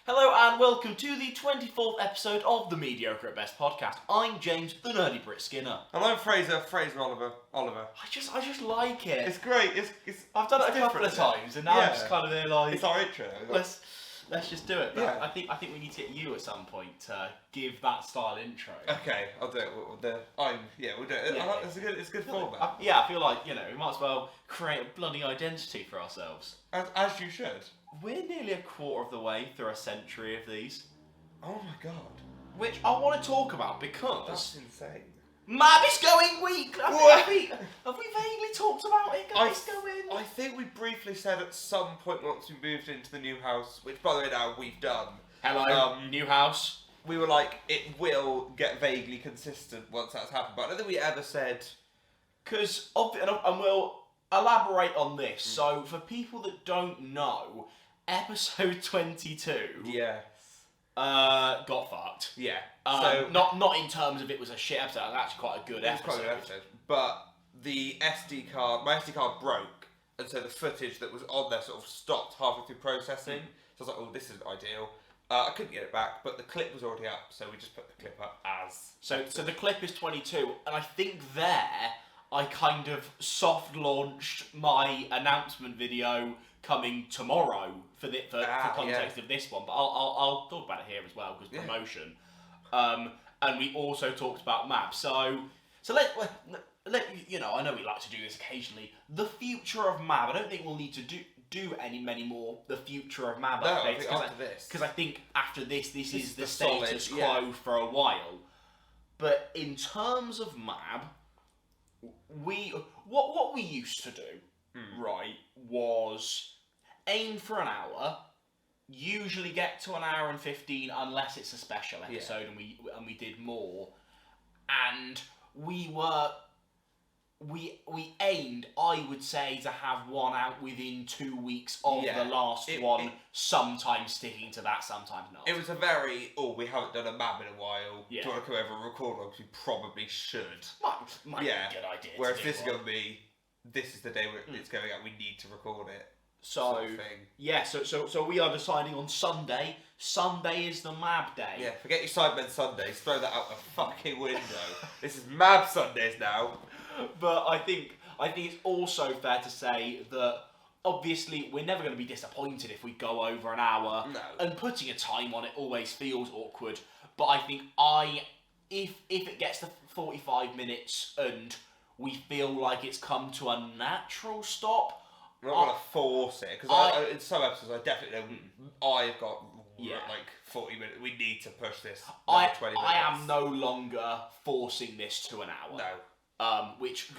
Hello and welcome to the 24th episode of the Mediocre at Best podcast. I'm James, the nerdy Brit Skinner. And I'm Fraser Oliver. I just like it. It's great. I've done it a couple of times, and now I'm just kind of there like, it's our intro. let's just do it. But Yeah. I think we need to get you at some point to give that style intro. Okay, I'll do it. We'll do it. Yeah. It's a good format. I feel like, we might as well create a bloody identity for ourselves. As you should. We're nearly a quarter of the way through a century of these, Oh my god, which I want to talk about because that's insane. Mab is going weekly. Have we vaguely talked about it, guys? I think we briefly said at some point once we moved into the new house, which by the way now we've done. Hello, new house. We were like, it will get vaguely consistent once that's happened, but I don't think we ever said. Because, and we'll elaborate on this. So, for people that don't know, episode 22 Yes. got fucked. Yeah. So not in terms of it was a shit episode. It was actually quite a good It was episode. quite a good episode. But my SD card broke, and so the footage that was on there sort of stopped halfway through processing. So I was like, oh, this isn't ideal. I couldn't get it back, but the clip was already up, so we just put the clip up as. So the clip is 22, and I think there I kind of soft launched my announcement video coming tomorrow for context of this one. But I'll talk about it here as well because promotion. And we also talked about Mab. So let I know we like to do this occasionally. The future of Mab. I don't think we'll need to do many more the future of Mab updates because I think after this is the status quo for a while. But in terms of Mab, what we used to do, right, was aim for an hour, usually get to an hour and 15 unless it's a special episode and we did more, and we aimed, I would say, to have one out within 2 weeks of the last one, sometimes sticking to that, sometimes not. It was a we haven't done a Mab in a while. Yeah. Do you want to come over and record one? Because we probably should. Might be a good idea. Whereas this is going to be, this is the day it's going out, we need to record it. So we are deciding on Sunday. Sunday is the Mab day. Yeah, forget your Sidemen Sundays. Throw that out the fucking window. This is Mab Sundays now. But I think it's also fair to say that obviously we're never going to be disappointed if we go over an hour. No. And putting a time on it always feels awkward. But I think if it gets to 45 minutes and we feel like it's come to a natural stop. I'm not going to force it, because in some episodes I definitely know I've got like 40 minutes, we need to push this 20 minutes. I am no longer forcing this to an hour. No. Which,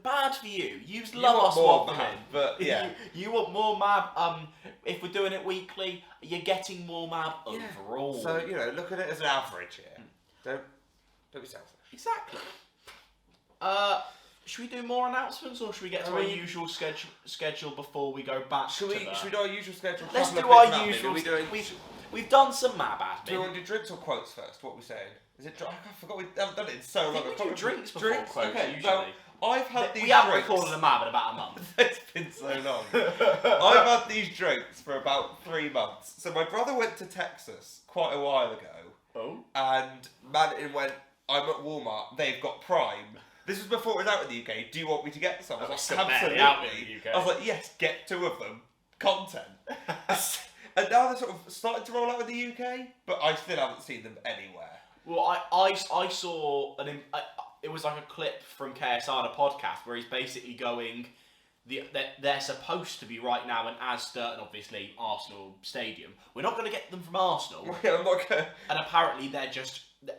bad for you. You love us more for men. But yeah. You want more Mab. If we're doing it weekly, you're getting more Mab overall. So, look at it as an average here. Don't be selfish. Exactly. Should we do more announcements, or should we get to our usual schedule before we go back? Should we do our usual schedule? Let's do our usual. We've done some Mab admin. Do you want to do drinks or quotes first? What are we saying? Is it? I forgot we haven't done it in so long. We do drinks before quotes. Okay, usually. Well, I've had these. We haven't recorded a Mab in about a month. It's been so long. I've had these drinks for about 3 months. So my brother went to Texas quite a while ago. Oh. And Manton went, I'm at Walmart, they've got Prime. This was before it was out in the UK. Do you want me to get some? I was like, absolutely. Out in the UK. I was like, yes, get 2 of them. Content. And now they're sort of starting to roll out in the UK, but I still haven't seen them anywhere. Well, I saw it was like a clip from KSR, the podcast, where he's basically going, they're supposed to be right now in Asda and obviously Arsenal Stadium. We're not going to get them from Arsenal. Yeah, I'm not going to. And apparently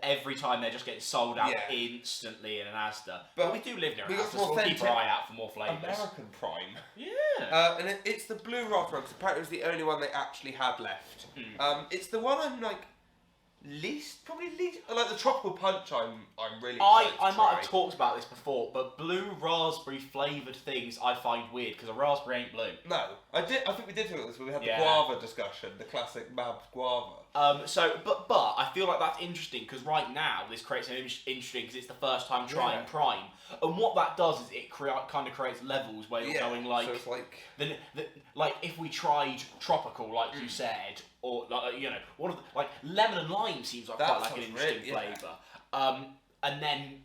every time they're just getting sold out instantly in an Asda. But we do live near an Asda, so we'll keep our eye out for more flavours. American Prime. Yeah. And it's the Blue Rock one, because apparently it was the only one they actually had left. It's the one I'm like, Probably least. Like the tropical punch, I'm really. I might have talked about this before, but blue raspberry flavoured things I find weird because a raspberry ain't blue. No, I think we did talk about this when we had the Yeah. guava discussion, the classic Mab guava. But I feel like that's interesting because right now this creates an interesting because it's the first time trying Prime, and what that does is it kind of creates levels where you're going like, so it's like like if we tried tropical, like you said, or like one of the, like lemon and lime seems like That quite like an sounds interesting really, flavour. And then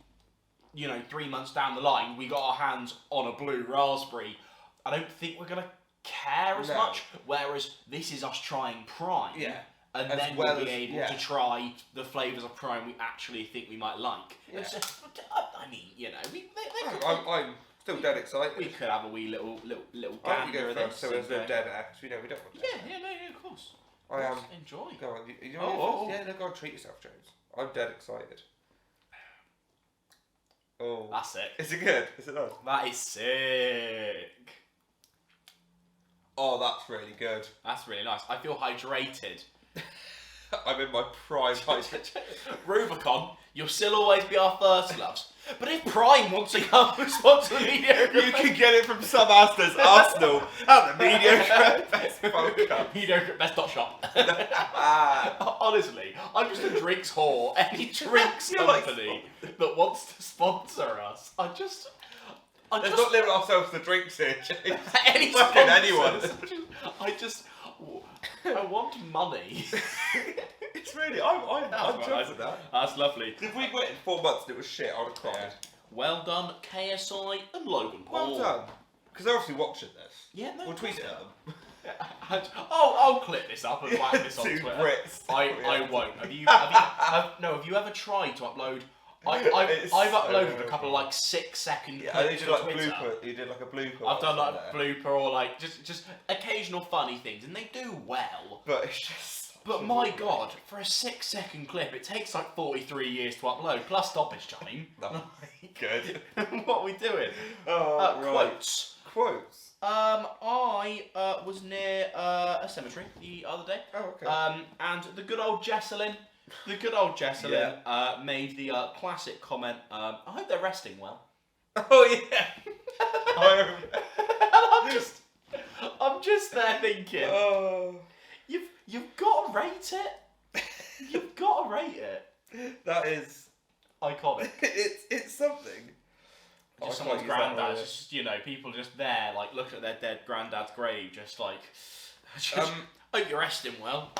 3 months down the line we got our hands on a blue raspberry. I don't think we're gonna care as much. Whereas this is us trying Prime. Yeah. And As then well we'll be as- able to try the flavours of Prime we actually think we might like. Yeah. I mean, I'm still dead excited. we could have a wee little I gander think we go of first, this. so there's no and, dead air, because we don't want dead air. Yeah, of course. I am. Enjoy. Go on, you Oh. Yeah, no, go on, treat yourself, James. I'm dead excited. Oh. That's it. Is it good? Is it nice? That is sick. Oh, that's really good. That's really nice. I feel hydrated. I'm in my prime hydration. Rubicon, you'll still always be our first loves. But if Prime wants to come and sponsor the Mediocre, You can get it from some Asda's Arsenal at the Mediocre Best Vodka. Mediocre Best Dot Shop. Honestly, I'm just a drinks whore. Any drinks You're like company that wants to sponsor us, Let's not limit ourselves to drinks here, James. any Fucking sponsors. anyone. I want money. It's really, I'm That's chuffed with that. That's lovely. If we'd waited 4 months and it was shit, I would have cried. Well done, KSI and Logan Paul. Well done. Because they're obviously watching this. Yeah, no. We'll tweet it at them. I'll clip this up and whack this on Two Twitter. Brits. I won't. Have you ever tried to upload? I've It's uploaded so a couple of like 6-second Yeah, I clips did to like Twitter. blooper. You did like a blooper. I've done like there. blooper or like just occasional funny things, and they do well. But it's just. But my god, for a 6-second clip, it takes like 43 years to upload, plus stoppage time. No. Good. What are we doing? Oh, right. Quotes. Quotes. I was near a cemetery the other day. Oh, okay. And the good old Jesselyn made the classic comment, I hope they're resting well. Oh, yeah. I'm just there thinking, Oh. you've got to rate it. You've got to rate it. That is. Iconic. It's something. Just someone's granddad, just, people just there, like, looking at their dead granddad's grave, just like, hope you're resting well.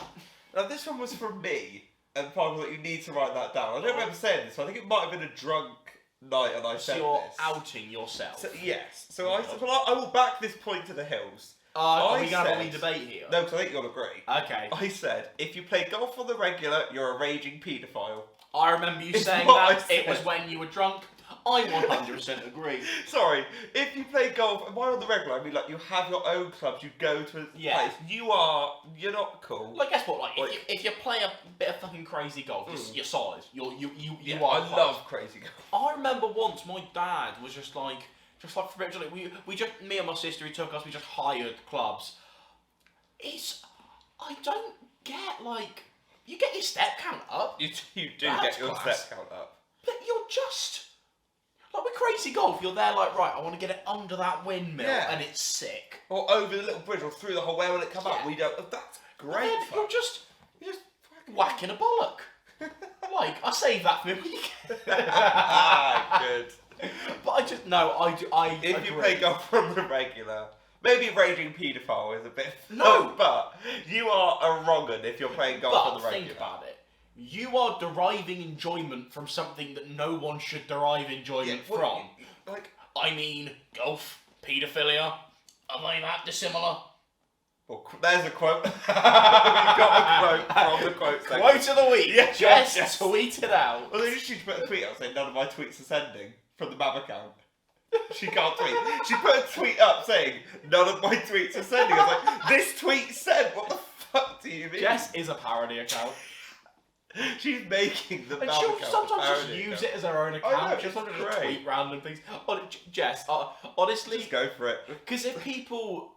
Now, this one was from me, and Parker, that you need to write that down. I don't remember saying this, so I think it might have been a drunk night, and I So said you're this. outing yourself. So, yes. So I said, well, I will back this point to the hills. Are we going to have a wee debate here? No, because I think you'll agree. Okay. I said, if you play golf on the regular, you're a raging paedophile. I remember you It's saying what that. I It was said. when you were drunk. I 100% agree. Sorry, if you play golf, and by on the regular, I mean like you have your own clubs, you go to a place. You're not cool. Like, guess what? Like, Like- if you play a bit of fucking crazy golf, you're solid. You Yeah, are. I close. love crazy golf. I remember once my dad was just like for a bit, like, we just, me and my sister, he took us. We just hired clubs. I don't get, like, you get your step count up. You do That's get your class. step count up. But you're just like with crazy golf. You're there like, right, I want to get it under that windmill, Yeah. and it's sick. Or over the little bridge, or through the hole. Where will it come up? Yeah. We don't. Oh, that's But great. then fun. you're just You're just whacking a bollock. Like, I save that for me. Good. But I just no. I If agree. you play golf from the regular, maybe raging paedophile is a bit. No. but you are a wrong'un if you're playing golf on But the regular. think about it. You are deriving enjoyment from something that no one should derive enjoyment from. Like, I mean, golf, paedophilia. Are they that dissimilar? well, there's a quote. We've got a quote from the quote section. Quote of the week. Yes, Just yes. tweet it out. Well, they just need to put a tweet out saying none of my tweets are sending from the Mab account. She can't tweet. She put a tweet up saying none of my tweets are sending. I was like, this tweet sent. What the fuck do you mean? Jess is a parody account. She's making the And Mab she'll account. a sometimes just parody use account. it as her own I account. know, Just it's like to great. tweet random things. Jess, honestly, Just go for it. because if people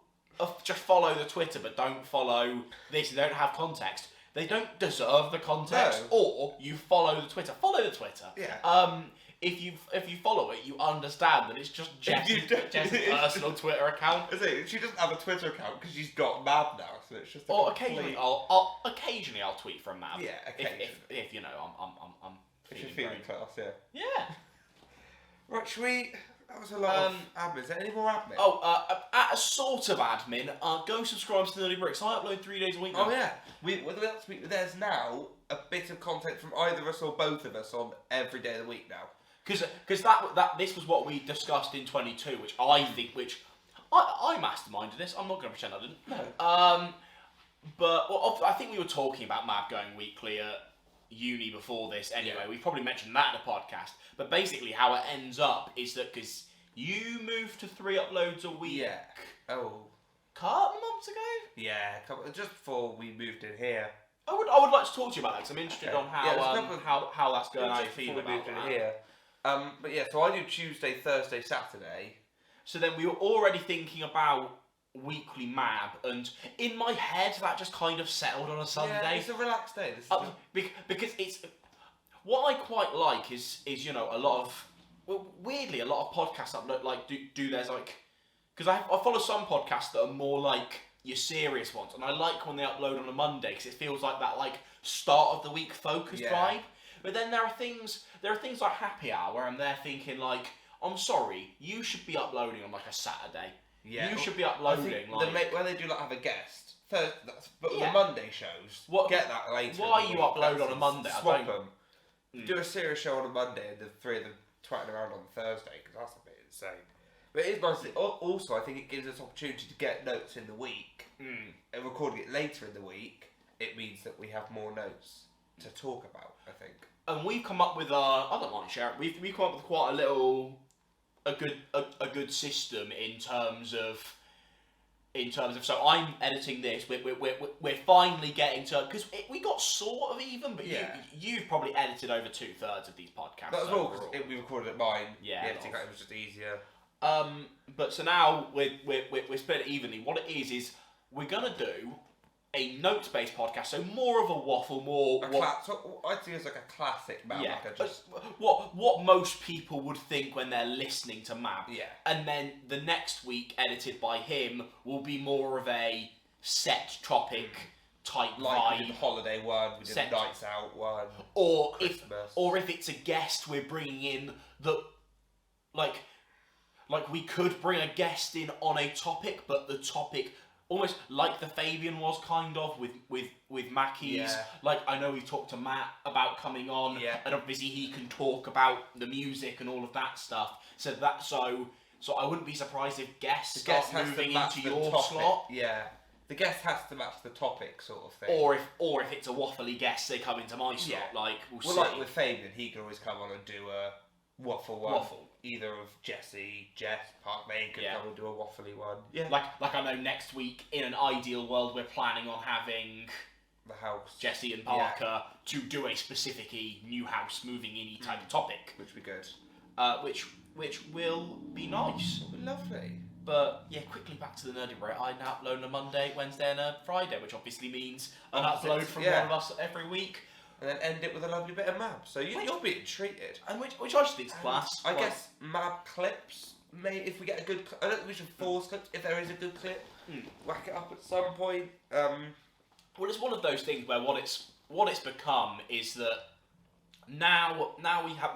just follow the Twitter but don't follow this and don't have context, they don't deserve the context. No. Or you follow the Twitter. Follow the Twitter. Yeah. If you follow it, you understand that it's just Jess's personal Twitter account. She doesn't have a Twitter account because she's got Mab now, so it's just. Occasionally I'll tweet from Mab. Yeah, occasionally. If you know I'm feeling class, yeah. Yeah. Right, should we? That was a lot of admin. Is there any more admin? At a sort of admin, go subscribe to the Nerdy Bricks. I upload 3 days a week now. Oh yeah, there's now a bit of content from either of us or both of us on every day of the week now. Because this was what we discussed in 22, which I masterminded this. I'm not going to pretend I didn't. No. But I think we were talking about Mab going weekly at uni before this. Anyway, we probably mentioned that in the podcast. But basically, how it ends up is that because you moved to 3 uploads a week. Yeah. Oh. Couple months ago. Yeah, just before we moved in here. I would like to talk to you about that because I'm interested on how that's going. How you feel about moved that. In here. But yeah, so I do Tuesday, Thursday, Saturday. So then we were already thinking about weekly Mab, and in my head that just kind of settled on a Sunday. Yeah, it's a relaxed day. Because it's what I quite like is a lot of weirdly a lot of podcasts upload do theirs because I follow some podcasts that are more like your serious ones, and I like when they upload on a Monday because it feels like that start of the week focused vibe. But then there are things like Happy Hour where I'm there thinking I'm sorry, you should be uploading on a Saturday. Yeah, you should be uploading when they do have a guest. But the Monday shows, get that later. Why you upload on a Monday? Swap them. Do a serious show on a Monday and the 3 of them twatting around on Thursday because that's a bit insane. But it is nice. Also, I think it gives us opportunity to get notes in the week. And recording it later in the week, it means that we have more notes to talk about. I think. And we've come up with I don't mind sharing. We've come up with quite a good system in terms of so I'm editing this. We're finally getting to because we got sort of even, but you've probably edited over 2/3 of these podcasts. That's all because we recorded at mine. Yeah, the editing was just easier. But so now we're split it evenly. What it is we're gonna do a notes-based podcast, so more of a waffle, I'd say it's like a classic Mab. Yeah, what most people would think when they're listening to Mab. Yeah. And then the next week, edited by him, will be more of a set topic type vibe. We did the holiday one, we did the nights out one, or Christmas. if it's a guest we're bringing in that we could bring a guest in on a topic, but the topic. Almost like the Fabian was kind of with Mackie's. Yeah. I know we talked to Matt about coming on, and obviously he can talk about the music and all of that stuff. So I wouldn't be surprised if guests start moving into your slot. Yeah, the guest has to match the topic, sort of thing. Or if it's a waffly guest, they come into my slot. We'll see. Like with Fabian, he can always come on and do a waffle. Either of Jesse, Jess, Park, they could come and do a waffly one. Yeah. Like I know next week, in an ideal world, we're planning on having the house, Jesse and Parker to do a specific new house moving in type of topic. Which would be good. Which will be nice. Lovely. But quickly back to the Nerdy Break. I now upload on a Monday, Wednesday and a Friday, which obviously means an upload from one of us every week. And then end it with a lovely bit of Mab. So you'll be treated. And which I just think is class. I guess Mab clips, if we get a good... I don't think we should force clips. If there is a good clip, whack it up at some point. Well, it's one of those things where what it's become is that now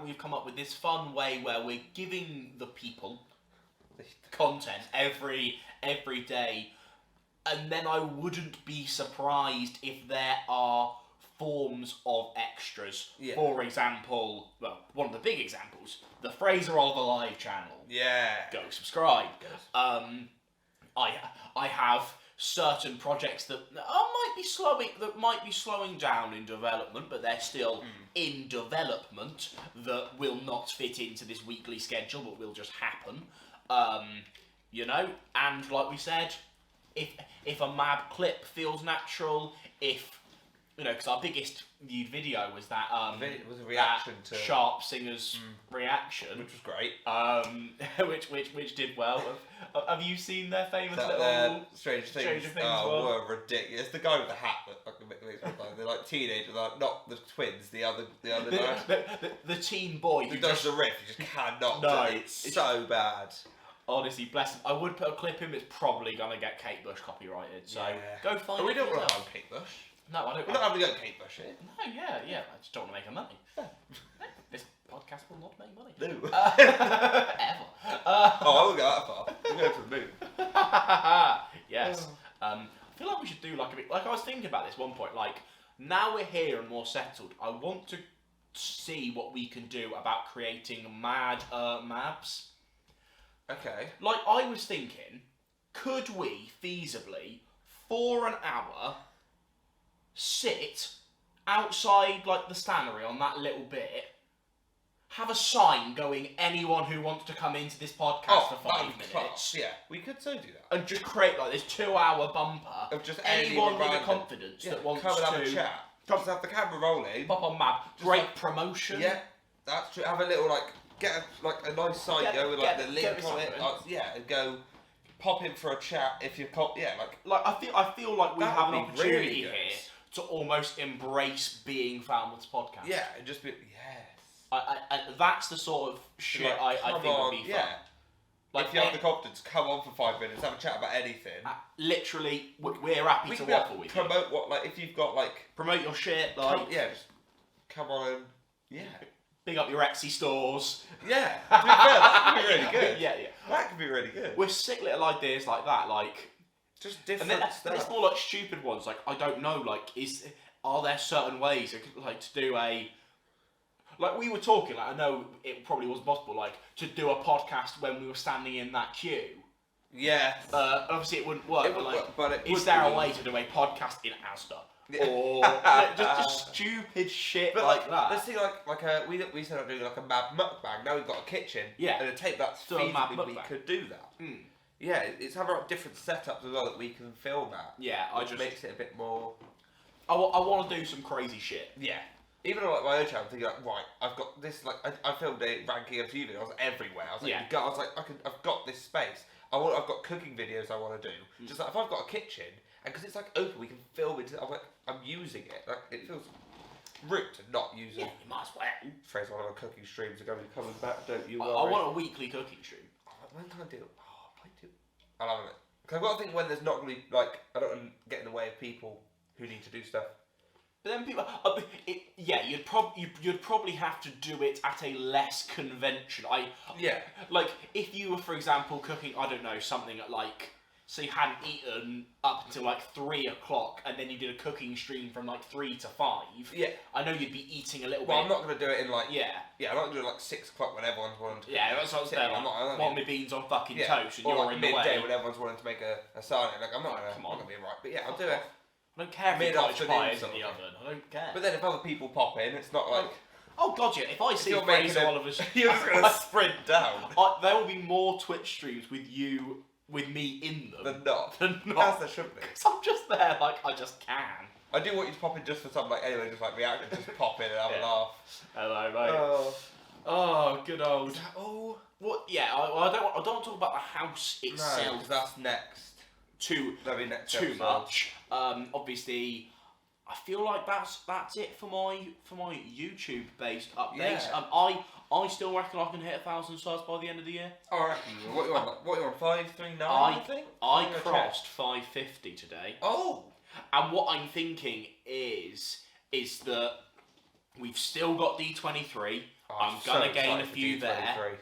we've come up with this fun way where we're giving the people content every day, and then I wouldn't be surprised if there are forms of extras. Yeah. For example, one of the big examples, the Fraser Oliver Live channel. Yeah. Go subscribe. I have certain projects that might be slowing down in development, but they're still in development that will not fit into this weekly schedule, but will just happen. And like we said, if a Mab clip feels natural, because our biggest viewed video was that it was a reaction to Sharp Singer's reaction, which was great. Which did well. Have you seen their famous little Stranger Things? Oh, what ridiculous! The guy with the hat that fucking makes me laugh. like teenager, like not the twins, the other guy. The teen boy who does the riff, you just cannot do it. It's so bad. Honestly, bless him. I would put a clip in, but it's probably gonna get Kate Bush copyrighted. So go find it. We don't want to have Kate Bush. No, I don't. We're not having to go Kate Bush here. No, yeah. I just don't want to make her money. This podcast will not make money. No. Ever. I won't go that far. We'll go to the moon. Yes. I feel like we should do like a bit. Like I was thinking about this one point. Like now we're here and more settled. I want to see what we can do about creating mad maps. Okay. Like I was thinking, could we feasibly, for an hour, sit outside like the stannery on that little bit, have a sign going, anyone who wants to come into this podcast for 5 minutes. Class. Yeah, we could so do that. And just create like this 2-hour bumper of just anyone with the confidence that wants come and have to a chat. Just have the camera rolling. Pop on map. Great promotion. Yeah, that's true. Have a little get a nice site go with the link on it. And go pop in for a chat if you're I feel like we have an opportunity really here to almost embrace being found with this podcast. Yeah, and just be I that's the sort of shit I think would be fun. Yeah. Like if you have the confidence, come on for 5 minutes, have a chat about anything. Literally, we're happy to waffle with you. Promote if you've got promote your shit, just come on and big up your Etsy stores. Yeah, to be fair, that could be really good. Yeah. That could be really good. We're sick little ideas like that, just different stuff. It's more like stupid ones. Like I don't know. Are there certain ways to do a? Like we were talking. I know it probably wasn't possible. To do a podcast when we were standing in that queue. Yeah. Obviously it wouldn't work. Is there a way to do a podcast in Asda? Yeah. Or just stupid shit that. Let's see, we said I'd do a mad mukbang. Now we've got a kitchen. Yeah. And a tape that's feasible. We could do that. Mm. Yeah, it's having different setups as well that we can film at. Yeah, which makes it a bit more. I want to do some crazy shit. Yeah. Even on my own channel, I'm thinking right, I've got this. I filmed a ranking of TV videos everywhere. I was like, I've got this space. I've got cooking videos I want to do. Just if I've got a kitchen. And because it's open, we can film it. I'm using it. It feels rude to not use it. Yeah, you might as well. Phrase one of our cooking streams are going to be coming back, don't you? I want a weekly cooking stream. When can I do it? I'll have it. Because I've got to think when there's not going to be, I don't want to get in the way of people who need to do stuff. But then people, you'd probably have to do it at a less conventional. If you were, for example, cooking, I don't know, something at so you hadn't eaten up until 3 o'clock, and then you did a cooking stream from 3 to 5. Yeah. I know you'd be eating a little bit. Well, I'm not going to do it in Yeah, I'm not going to do it 6 o'clock when everyone's wanting to. Yeah, that's what I was saying. Want my beans on fucking toast, and or you're in the way. midday when everyone's wanting to make a sarnie. I'm not going to be right. But yeah, I'll do it. I don't care if the cottage pie is in the oven. I don't care. But then if other people pop in, it's not like. Oh god, yeah! If I see Fraser Oliver's, you're just going to sprint down. There will be more Twitch streams with you. With me in them. Than not. As there should be. Because I'm just there, I just can. I do want you to pop in just for something reaction, just pop in and have a laugh. Hello, mate. Oh, good old. What? Yeah, I don't want to talk about the house itself. No, because that's next. Too much. Obviously, I feel like that's it for my YouTube based updates. Yeah. I still reckon I can hit 1,000 subs by the end of the year. I reckon. What you on? 539? I think. I crossed 550 today. Oh. And what I'm thinking is that we've still got D23. I'm gonna gain a few there.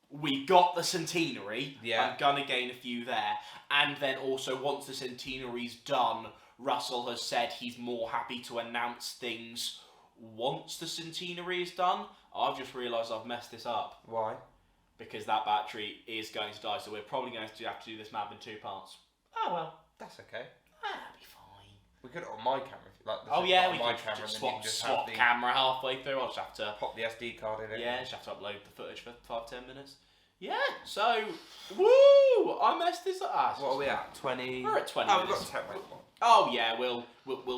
We got the centenary. Yeah. I'm gonna gain a few there. And then also once the centenary's done, Russell has said he's more happy to announce things once the centenary is done. I've just realised I've messed this up. Why? Because that battery is going to die, so we're probably going to have to do this map in 2 parts. Oh well. That's okay. That'll be fine. We could on my camera. We could swap camera halfway through. I'll just have to pop the SD card in it. Yeah, just have to upload the footage for 5-10 minutes. Yeah, so woo! I messed this up. What are we at? 20. We're at 20 minutes. We've got 10 minutes. Oh yeah, we'll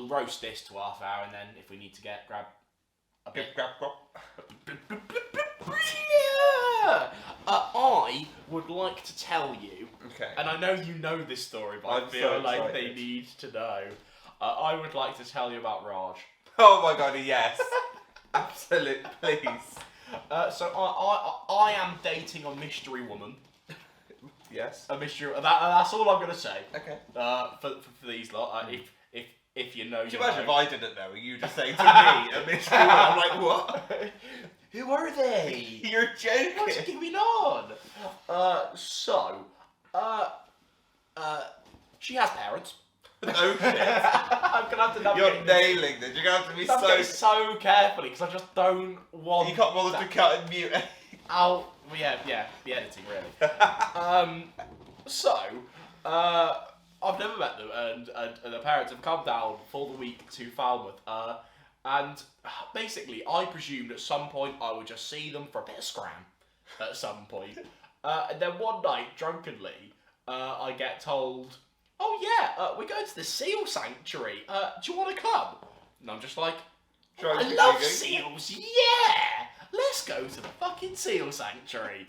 roast this to half hour, and then if we need to grab a bit. I would like to tell you, and I know you know this story, but I feel like they need to know. I would like to tell you about Raj. Oh my god, yes. Absolutely, please. So I am dating a mystery woman. Yes. A mystery. That's all I'm gonna say. Okay. For these lot, if you know. Could you imagine if I didn't know? You just saying to me a mystery woman? I'm like, what? Who are they? You're joking. What's going on? She has parents. No shit. I'm gonna have to navigate. You're nailing this. You're gonna have to be so carefully because I just don't want. You can't bother to cut and mute. Well, yeah, the editing really. I've never met them, and the parents have come down for the week to Falmouth, and basically I presumed at some point I would just see them for a bit of scram at some point, and then one night, drunkenly, I get told, "Oh yeah, we're going to the seal sanctuary. Do you want to come?" And I'm just like, "I love seals, yeah! Let's go to the fucking seal sanctuary."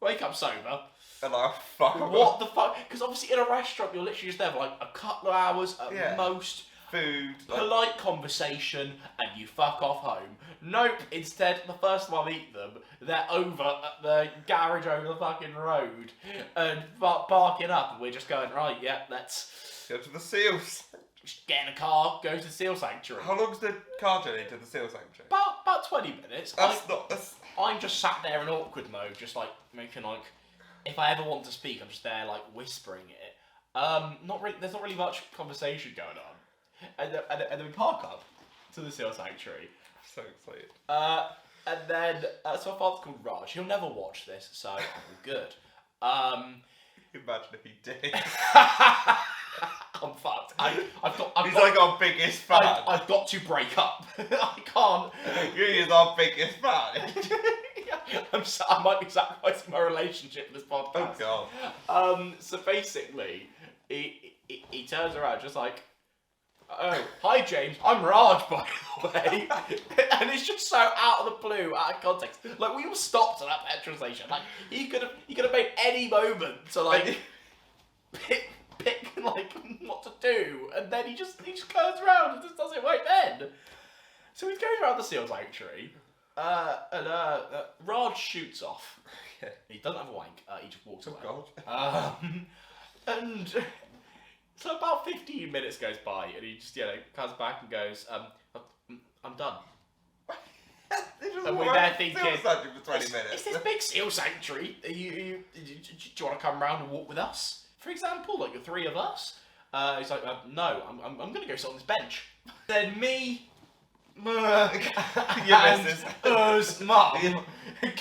Wake up sober. And like, fuck. What the fuck? Because obviously in a restaurant you're literally just there for like a couple of hours at most. Food. Polite conversation, and you fuck off home. Nope. Instead, the first time I meet them, they're over at the garage over the fucking road and barking up, and we're just going, right, yeah, let's go to the seals. Just get in a car, go to the seal sanctuary. How long's the car journey to the seal sanctuary? About 20 minutes. I'm just sat there in awkward mode, just like making like, if I ever want to speak, I'm just there like whispering it. There's not really much conversation going on. And then we park up to the seal sanctuary. So excited. And then so my father's called Raj. He'll never watch this, so I'm good. Imagine if he did. I'm fucked. He's like our biggest fan. I've got to break up. I can't. He's our biggest fan. I might be sacrificing my relationship for this podcast. Oh god. So basically, he turns around just like, "Oh, hi James, I'm Raj, by the way." And it's just so out of the blue, out of context. Like, we were stopped at that petrol station. Like, he could have made any moment to like pick like what to do, and then he just turns around and just does it right then. So he's going around the seal sanctuary, and Raj shoots off. Yeah. He doesn't have a wank. He just walks away. God. And so about 15 minutes goes by, and he just comes back and goes, "I'm done." And we're there thinking, for 20 minutes. It's this big seal sanctuary. Do you want to come around and walk with us? For example, like the three of us. He's like, "No, I'm going to go sit on this bench." Then me, and us, Mum,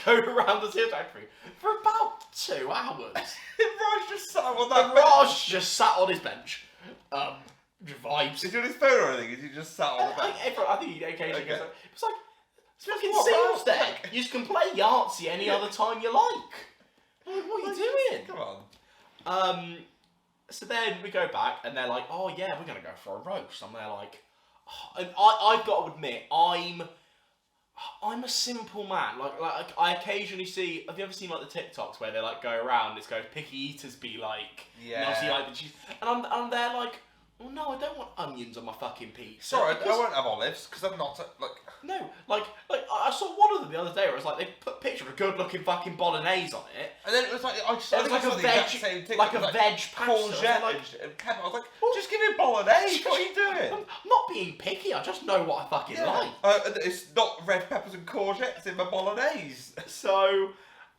go around the seal sanctuary for about 2 hours. Raj just sat on that Raj just sat on his bench. Vibes. Is he on his phone or anything? Is he just sat on the bench? I think he occasionally goes. It's like, it's fucking what, seals Raj? deck. You can play Yahtzee any other time you like. What are you doing? Come on. So then we go back, and they're like, "Oh yeah, we're gonna go for a roast." And they're like, and I've got to admit, I'm a simple man. Like I occasionally see. Have you ever seen like the TikToks where they like go around? It's goes picky eaters be like, yeah. And like the cheese, and I'm there like, "Oh no, I don't want onions on my fucking pizza." Sorry, I won't have olives because I'm not like. No, like I saw one of them the other day where it was like they put a picture of a good looking fucking bolognese on it, and then it was like it was like a veg, like a veg courgette and pepper. I was like, just give me bolognese. What are you doing? I'm not being picky. I just know what I fucking like. It's not red peppers and courgettes in my bolognese. So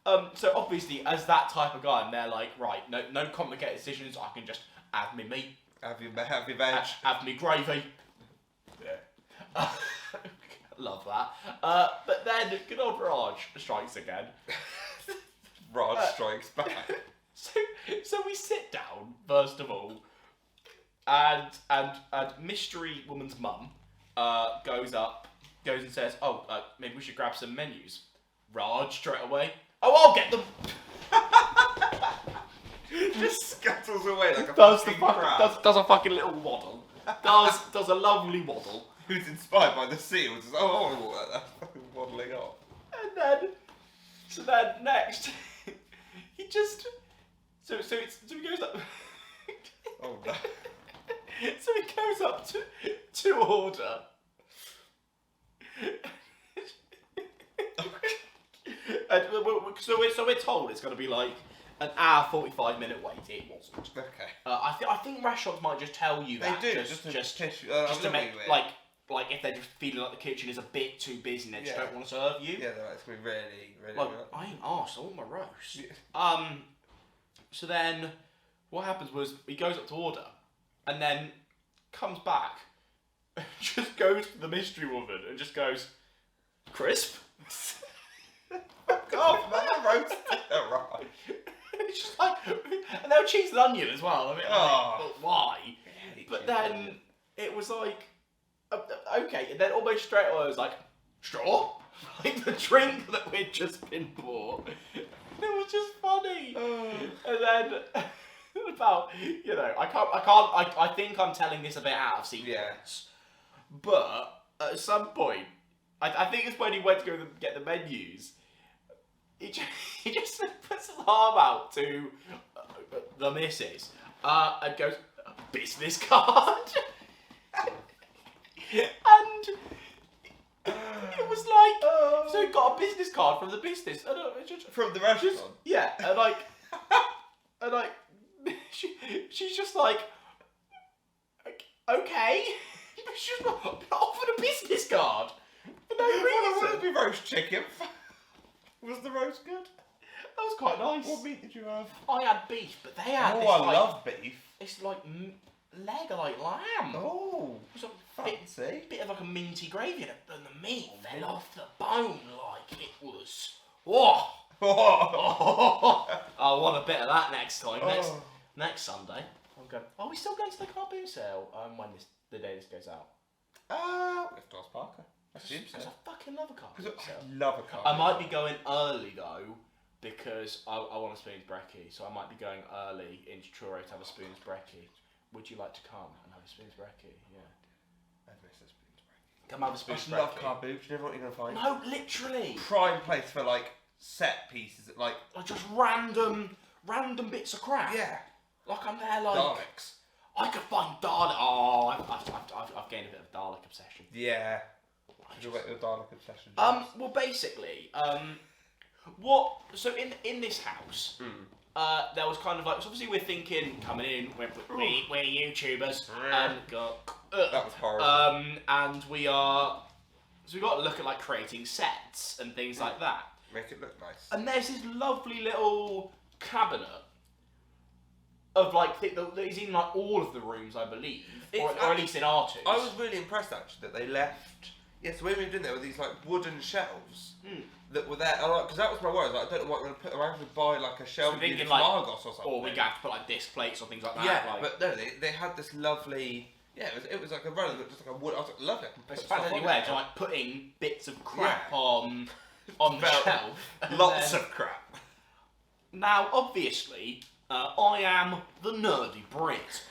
obviously as that type of guy, I'm there like, right, no complicated decisions. I can just have me meat, have your veg, have me gravy. Yeah. Love that. But then good old Raj strikes again. Raj strikes back. So we sit down first of all, and mystery woman's mum goes and says, "Oh, maybe we should grab some menus." Raj straight away, "Oh, I'll get them." Just scuttles away like a does a fucking little waddle. Does a lovely waddle. Who's inspired by the seals? I want to walk like that, fucking waddling off. And then next, he just he goes up. Oh no. So he goes up to order. And so we're told it's going to be like an hour 45-minute wait. It wasn't. Okay. I think restaurants might just tell you that. They do just to make like if they're just feeling like the kitchen is a bit too busy and they just don't want to serve you. Yeah, that's gonna be really like good. I ain't arsed. I want my roast. Yeah. So then what happens was he goes up to order and then comes back and just goes to the mystery woman and just goes, crisp. Fuck off, man! Roast. Right. It's just like, and they were cheese and onion as well. I mean, like, why? But then it was like, okay, and then almost straight away I was like, straw? Like the drink that we'd just been bought. It was just funny. And then about, I think I'm telling this a bit out of sequence. Yeah. But at some point, I think it's when he went to go get the menus. He just puts his arm out to the missus and goes, business card. And it was like, so he got a business card from the business. From the restaurant? Yeah, and she's just like, okay. She's not offered a business card for no reason. Would it be roast chicken? Was the roast good? That was quite nice. What meat did you have? I had beef, but they had this, I like, love beef. It's like leg of like lamb. Oh, It was a fancy. bit of like a minty gravy and the meat fell off the bone like it was. Whoa! I want a bit of that next time. Next Sunday. I'm going. Are we still going to the car boot sale? When the day this goes out? We have to ask Parker. I assume so. Because I fucking love a car boot sale. I love a car. I might be going early though, because I want a spoon's brekkie. So I might be going early into Truro to have a spoon's brekkie. Would you like to come and have a spoon's brekkie? Yeah. I'd miss a spoon's brekkie. Come have a spoon's brekkie. I love car boots. You never know what you're gonna find. No, literally. Prime place for like set pieces, like Just random bits of crap. yeah, Like I'm there like Daleks. I could find Dalek. Oh, I've gained a bit of Dalek obsession. Yeah. Did you wait with Dalek obsession? Well, basically, what? So in this house, there was kind of like, so obviously we're thinking coming in, we're YouTubers, and that was horrible. and we are, so we got to look at like creating sets and things like that. Make it look nice. And there's this lovely little cabinet of like that is in like all of the rooms, I believe, or at least in our two. I was really impressed actually that they left. Yes, when we moved in there were these like wooden shelves that were there. Because that was my worry. I was like, I don't know what I'm going to put. Am I going to buy like a shelf thinking from like Argos or something? Or we have to put like disc plates or things like that. Yeah, like, but no, they had this lovely. Yeah, it was like a run, just like a wood. I was like, lovely. I can put it's stuff fact on anywhere it. to like putting bits of crap Yeah. on the shelf. Lots of crap. Now, obviously, I am the nerdy Brit.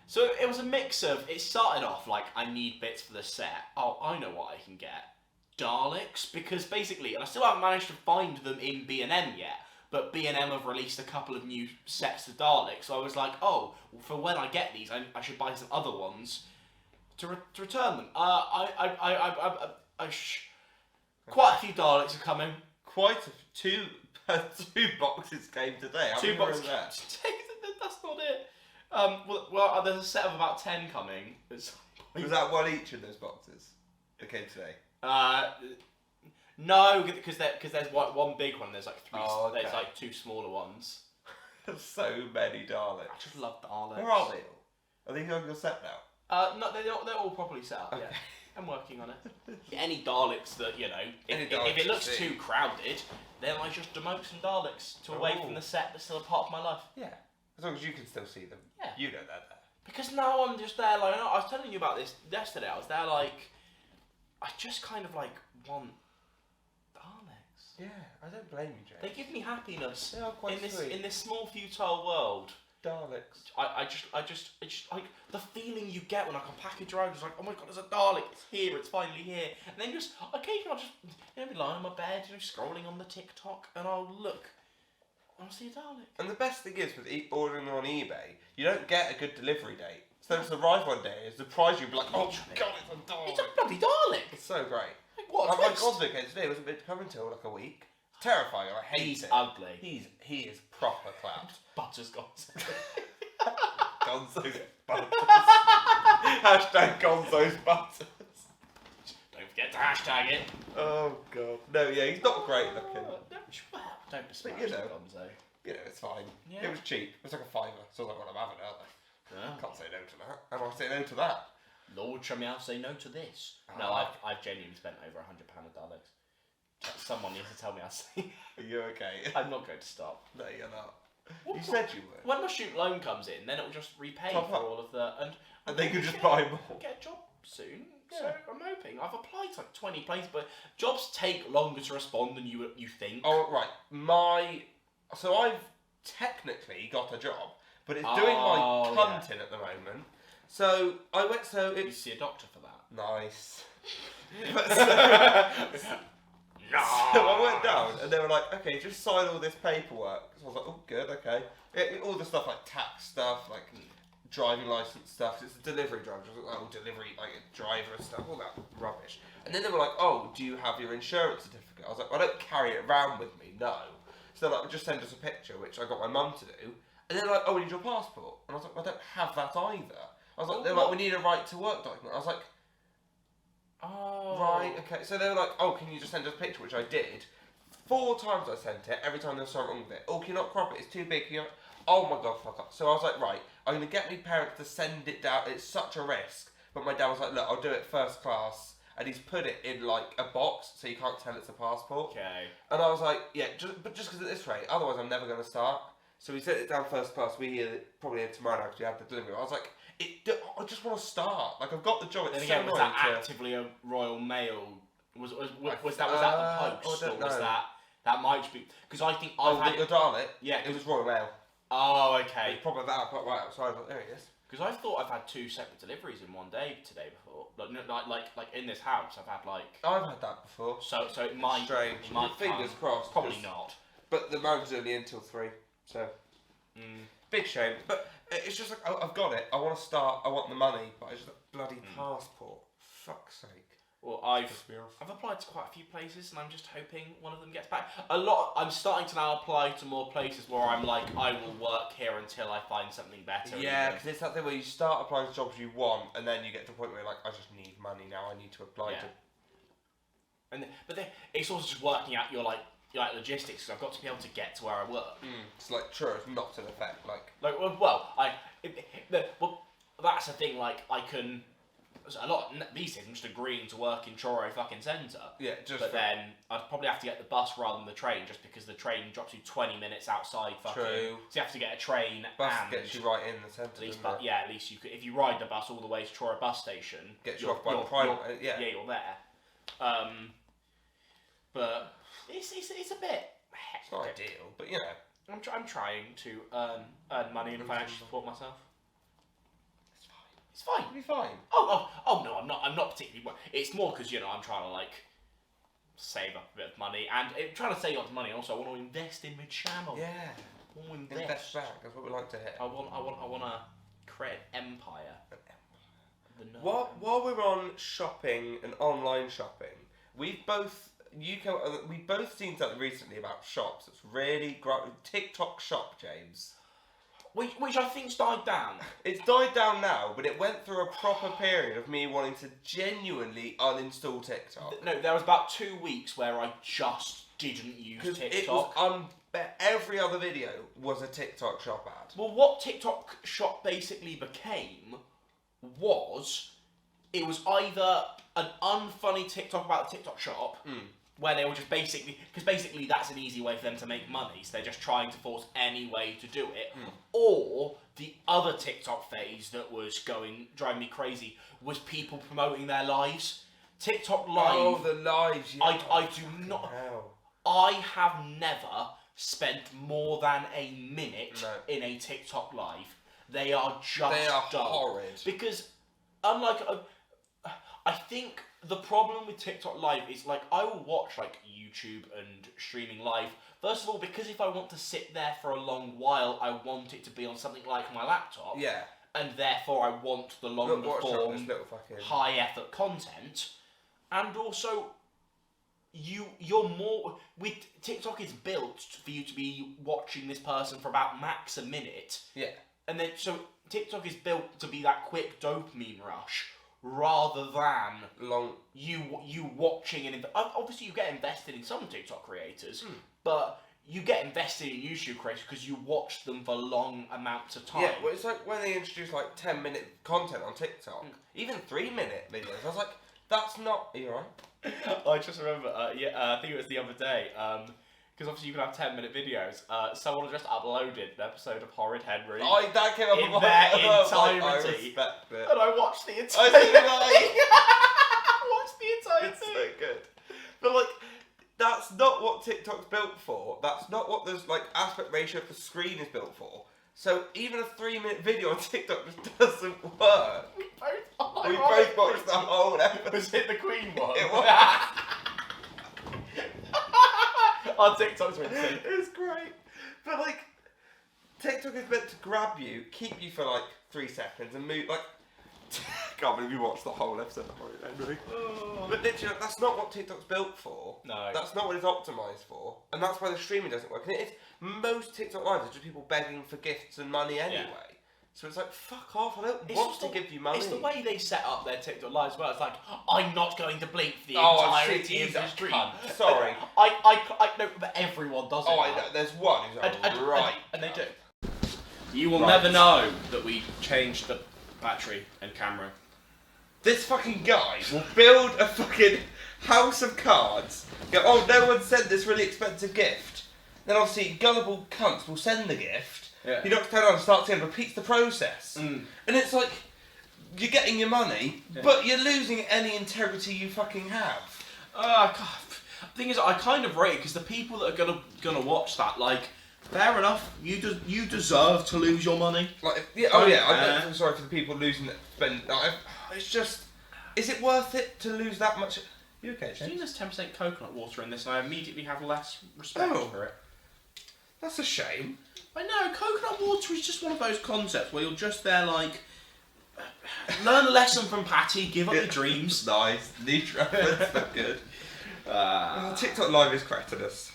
So it was a mix of. It started off like I need bits for the set. Oh, I know what I can get. Daleks, because basically, and I still haven't managed to find them in B&M yet. But B&M have released a couple of new sets of Daleks, so I was like, oh, for when I get these, I should buy some other ones to return them. Quite a few Daleks are coming. Two boxes came today. How Two many were boxes. in there? That's not it. Well, there's a set of about 10 coming. Was that one each in those boxes that came today? No, because there's one big one. There's like three. Oh, okay. There's like two smaller ones. So many Daleks. I just love Daleks. Where are they all? Are they on your set now? No, they're all properly set up. Okay. Yeah, I'm working on it. Any Daleks that if Daleks it looks you see. too crowded, then I just demote some Daleks to away from the set that's still a part of my life. Yeah. As long as you can still see them. Yeah. You know they're there. Because now I'm just there like, I was telling you about this yesterday. I was there like, I just kind of like want Daleks. Yeah, I don't blame you, James. They give me happiness. They are quite sweet. In this small futile world. Daleks. I just like the feeling you get when I can package around. It's like, oh my god, there's a Dalek. It's here. It's finally here. And then just occasionally I'll just be lying on my bed, scrolling on the TikTok, and I'll look, I'll see a Dalek. And the best thing is with ordering them on eBay, you don't get a good delivery date. So they just arrive one day, it's surprise you, be like, oh god, it's a Dalek. It's a bloody Dalek. It's so great. Like, what a My twist. Cosmic Age today wasn't meant to come until like a week. Terrifying. I hate He's it. ugly. He is proper clapped. Butter's gone. Gonzo's butters. Hashtag Gonzo's butters. Don't forget to hashtag it. Oh god. No, yeah, he's not great looking. Don't besmirch you know. Gonzo. You know, it's fine. Yeah. It was cheap. It was like a £5. So I was like, well, I'm having it, aren't I? Yeah. Can't say no to that. How do I say no to that? Lord, show me how to say no to this. No, I've genuinely spent over £100 at Daleks. Someone needs to tell me how to say. Are you okay? I'm not going to stop. No, you're not. You said you would. When my student loan comes in, then it will just repay Top for up. all of the And they could just buy more. Get a job soon. Yeah. So I'm hoping. I've applied to like 20 places, but jobs take longer to respond than you think. Oh, right. So I've technically got a job, but it's doing my punting at the moment. So I went, You see a doctor for that. Nice. So I went down and they were like, okay, just sign all this paperwork. So I was like, oh, good, okay. All the stuff like tax stuff, like driving license stuff. It's a delivery driver. I was like, oh, delivery, like a driver stuff, all that rubbish. And then they were like, oh, do you have your insurance certificate? I was like, well, I don't carry it around with me, no. So they're like, just send us a picture, which I got my mum to do. And they're like, oh, we need your passport. And I was like, well, I don't have that either. I was like, they're like, we need a right to work document. I was like, oh. right, okay. So they were like, oh, can you just send us a picture, which I did. 4 times I sent it, every time there was something wrong with it. Oh, can you not crop it? It's too big. Can you not... Oh my god, fuck up. So I was like, right, I'm going to get my parents to send it down. It's such a risk. But my dad was like, look, I'll do it first class. And he's put it in like a box so you can't tell it's a passport. Okay. And I was like, yeah, but just because at this rate, otherwise I'm never going to start. So we sent it down first class. We probably here tomorrow now because we have the delivery. I was like, I just want to start. Like, I've got the job. It's Then so again, was annoying that actively a Royal Mail? Was that the post, or was that might just be because I think I've had your Dalek. Yeah, it was Royal Mail. Oh, okay. It's probably that right outside. There he is. Because I thought I've had 2 separate deliveries in one day today before. Like in this house, I've had like. I've had that before. So it might. Strange. It might Fingers crossed. Probably not. But the manager's only until 3, so big shame. But it's just like I've got it. I want to start. I want the money, but it's just a bloody passport. Fuck's sake. Well, I've applied to quite a few places, and I'm just hoping one of them gets back. I'm starting to now apply to more places where I'm like, I will work here until I find something better. Yeah, because it's that thing where you start applying to jobs you want, and then you get to a point where you're like, I just need money now. I need to apply to. But it's also just working out your logistics. Because I've got to be able to get to where I work. It's like true. It's not an effect. That's the thing. Like I can. A lot these days I'm just agreeing to work in Truro fucking centre. Yeah, then I'd probably have to get the bus rather than the train, just because the train drops you 20 minutes outside fucking. True. So you have to get a train. Bus gets you right in the centre. At least you could, if you ride the bus all the way to Truro bus station. Gets you off by the private. Yeah, you're there. But it's a bit. It's not ideal, but you know. I'm trying to earn money and financially support myself. It's fine. It'll be fine. Oh no, I'm not particularly. It's more because I'm trying to like save up a bit of money, and trying to save up money. Also, I want to invest in my channel. Yeah. I want to invest back. That's what we like to hit. I want to create an empire. While we're on shopping and online shopping, we both seen something recently about shops. That's really TikTok Shop, James. Which I think's died down. It's died down now, but it went through a proper period of me wanting to genuinely uninstall TikTok. No, there was about 2 weeks where I just didn't use TikTok. It was every other video was a TikTok Shop ad. Well, what TikTok Shop basically became was it was either an unfunny TikTok about the TikTok Shop. Where they were just basically that's an easy way for them to make money, so they're just trying to force any way to do it. Or the other TikTok phase that was driving me crazy was people promoting their lives. TikTok Live. Oh, the lives. Yeah. I do not. I have never spent more than a minute in a TikTok Live. They are just horrid. Because unlike I think the problem with TikTok Live is, like, I will watch, like, YouTube and streaming live. First of all, because if I want to sit there for a long while, I want it to be on something like my laptop. Yeah. And therefore, I want the longer form, high effort content. And also, you're more with TikTok is built for you to be watching this person for about max a minute. Yeah. And then so TikTok is built to be that quick dopamine rush rather than you watching and obviously you get invested in some TikTok creators, but you get invested in YouTube creators because you watch them for long amounts of time. Yeah, well, it's like when they introduce like 10-minute content on TikTok, even 3-minute videos. I was like, that's not. Are you alright? I just remember, I think it was the other day, because obviously you can have 10-minute videos. Someone just uploaded an episode of Horrid Henry. Oh, that came up in their entirety, I respect it. and I watched the entire. I watched the entire It's thing. so good. But like, that's not what TikTok's built for. That's not what the like aspect ratio of the screen is built for. So even a 3-minute video on TikTok just doesn't work. We both watched the whole episode. Was it the Queen one? It was. Our TikTok's been sick. It's great. But like, TikTok is meant to grab you, keep you for like 3 seconds and move like. Can't believe you watched the whole episode of Horrid Henry. Oh. But literally, that's not what TikTok's built for. No. That's not what it's optimised for. And that's why the streaming doesn't work. And most TikTok lives are just people begging for gifts and money anyway. Yeah. So it's like, fuck off, I don't want to give you money. It's the way they set up their TikTok lives as well. It's like, I'm not going to blink for the entirety of the stream. Sorry. I know, but everyone does it. Oh, I know. There's one who's right. And they do. You will never know that we changed the battery and camera. This fucking guy will build a fucking house of cards, go, oh, no one sent this really expensive gift. Then obviously gullible cunts will send the gift. Yeah. He knocks down and starts again, repeats the process. And it's like, you're getting your money, but you're losing any integrity you fucking have. God. The thing is, I kind of rate it because the people that are gonna watch that, like, fair enough. You deserve to lose your money. Like, yeah, I'm sorry for the people losing it. It's just, is it worth it to lose that much? You okay, James? I think there's 10% coconut water in this, and I immediately have less respect for it. That's a shame. I know, coconut water is just one of those concepts where you're just there, like, learn a lesson from Patty, give up your dreams. Nice, niche reference, but good. TikTok Live is cracking us.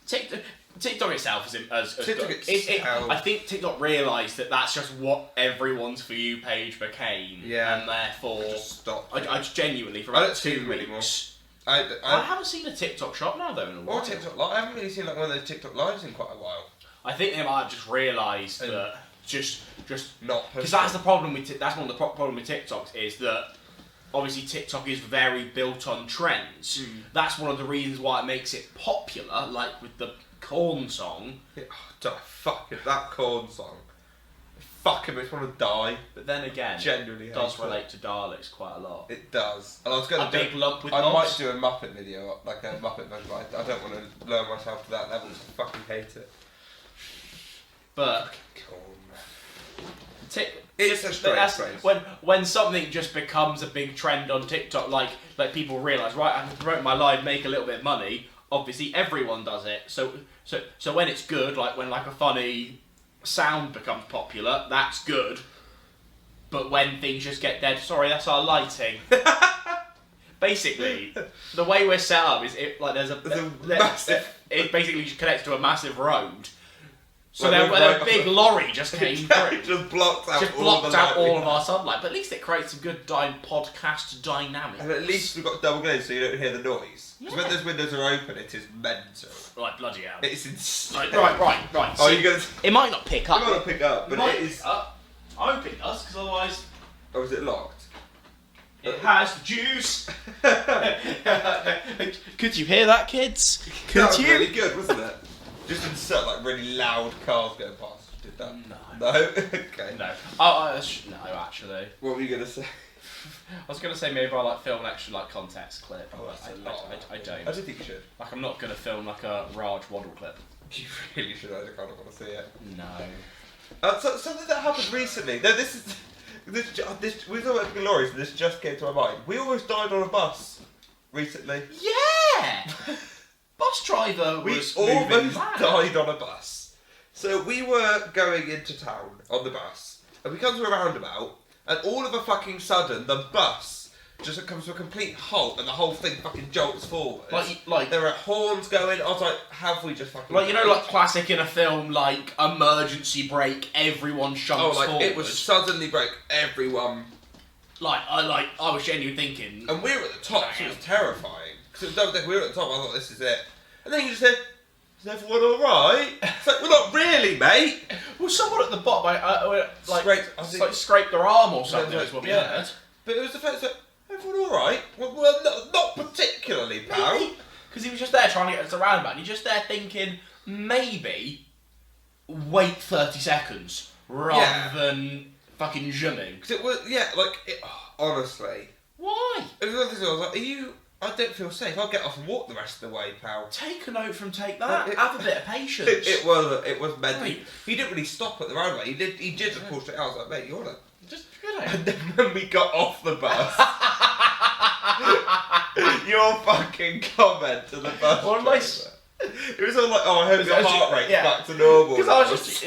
TikTok itself is TikTok itself. I think TikTok realised that that's just what everyone's For You page became. Yeah. And therefore, just stop. I genuinely, for about 2 weeks. I haven't seen a TikTok shop now, though, in a while. Or TikTok Live. I haven't really seen like one of those TikTok Lives in quite a while. I think they might have just realised that just not because that's the problem with that's one of the problem with TikToks is that obviously TikTok is very built on trends. That's one of the reasons why it makes it popular, like with the Corn song. Fuck it, that Corn song. Fuck him, I just want to die. But then again, genuinely it does relate to Daleks quite a lot. It does. And I was going to big lump with I knobs. might do a Muppet video, like a Muppet version, but I don't want to learn myself to that level, so I fucking hate it. But it's a strange place. When something just becomes a big trend on TikTok, like people realise, right, I can promote my live, make a little bit of money. Obviously, everyone does it. So when it's good, like when like a funny sound becomes popular, that's good. But when things just get dead, sorry, that's our lighting. Basically, the way we're set up is there's a massive. It basically just connects to a massive road. So a big lorry just came through. It just blocked out all of our sunlight. But at least it creates a good podcast dynamic. And at least we've got double glazed so you don't hear the noise. Because when those windows are open, it is mental. Right, bloody hell. It's insane. Right. Oh, you're gonna... It might not pick up. It might not pick up, but it is... I hope it does, because otherwise... Oh, is it locked? It has juice. Could you hear that, kids? Could that was you? really good, wasn't it? Just insert like really loud cars going past. Did that? No. Okay. No. No, actually. What were you gonna say? I was gonna say maybe I like film an extra like context clip. Oh, I don't. I do think you should. Like I'm not gonna film like a Raj Waddle clip. You really should. I kind of want to see it. No. Something that happened recently. No, this We were talking about glorious, and this just came to my mind. We almost died on a bus recently. Yeah! Bus driver We was moving almost mad. died on a bus. So we were going into town on the bus, and we come to a roundabout, and all of a fucking sudden, the bus just comes to a complete halt, and the whole thing fucking jolts forward. Like there are horns going. I was like, have we just fucking... Like, you know, like classic in a film, like emergency brake, everyone shunts forward. It was suddenly broke, everyone. I was genuinely thinking. And we were at the top, so it was terrifying. Because we were at the top, I thought, this is it. And then you just said, is everyone alright? It's like, well, not really, mate. Well, someone at the bottom, scraped their arm or something, Like, is what we yeah. heard. But it was the fact that, everyone alright? Well, not particularly, pal. Because he was just there trying to get us around, man. You're just there thinking, maybe wait 30 seconds rather than fucking zooming. Because it was, honestly. Why? It was one of those things I was like, I don't feel safe. I'll get off and walk the rest of the way, pal. Take a note from Take That. Have a bit of patience. It was mental. Right. He didn't really stop at the roundabout. He did just pull straight out. I was like, mate, you wanna... Just good. And then when we got off the bus, your fucking comment to the bus driver, it was all like, oh, I hope your heart rate's back to normal. Because I was just,